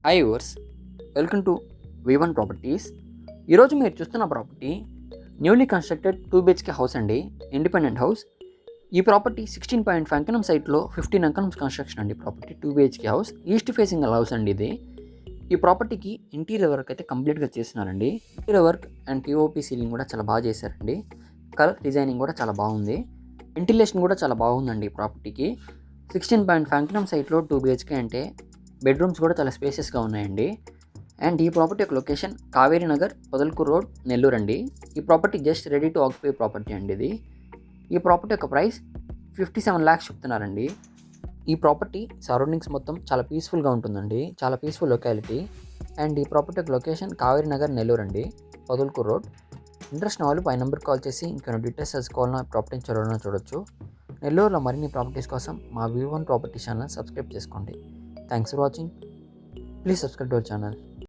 Hi వర్స్, welcome to V1 properties. ఈరోజు మీరు చూస్తున్న property newly constructed 2 BHK house అండి, ఇండిపెండెంట్ హౌస్. ఈ ప్రాపర్టీ 16.5 అంకణం సైట్లో 15 అంకణం కన్స్ట్రక్షన్ అండి. Property 2 BHK house, east facing house అండి ఇది. ఈ ప్రాపర్టీకి ఇంటీరియర్ వర్క్ అయితే కంప్లీట్గా చేస్తున్నారండి. Interior work and POP ceiling కూడా చాలా బాగా చేశారండి. కలర్ డిజైనింగ్ కూడా చాలా బాగుంది. వెంటిలేషన్ కూడా చాలా బాగుందండి ఈ ప్రాపర్టీకి. 16.5 అంకణం సైట్లో 2 BHK అంటే బెడ్రూమ్స్ కూడా చాలా స్పేసెస్గా ఉన్నాయండి. అండ్ ఈ ప్రాపర్టీ యొక్క లొకేషన్ కావేరీ నగర్, పొదల్కూరు రోడ్, నెల్లూరు అండి. ఈ property just ready to occupy property అండి ఇది. ఈ ప్రాపర్టీ యొక్క ప్రైస్ 57 lakhs చెప్తున్నారండి. ఈ ప్రాపర్టీ సరౌండింగ్స్ మొత్తం చాలా పీస్ఫుల్గా ఉంటుందండి, చాలా పీస్ఫుల్ లొకాలిటీ. అండ్ ఈ ప్రాపర్టీ యొక్క లొకేషన్ కావేరీ నగర్, నెల్లూరు అండి, పొదల్కూరు రోడ్. ఇంట్రెస్ట్ వాళ్ళు పై నెంబర్ కాల్ చేసి ఇంకొన్ని డీటెయిల్స్ తెలుసుకోవాలన్నా ప్రాపర్టీని చదవాలన్నా చూడొచ్చు. నెల్లూరులో మరిన్ని ప్రాపర్టీస్ కోసం మా V1 ప్రాపర్టీ ఛానల్ సబ్స్క్రైబ్ చేసుకోండి. Thanks for watching. Please subscribe to our channel.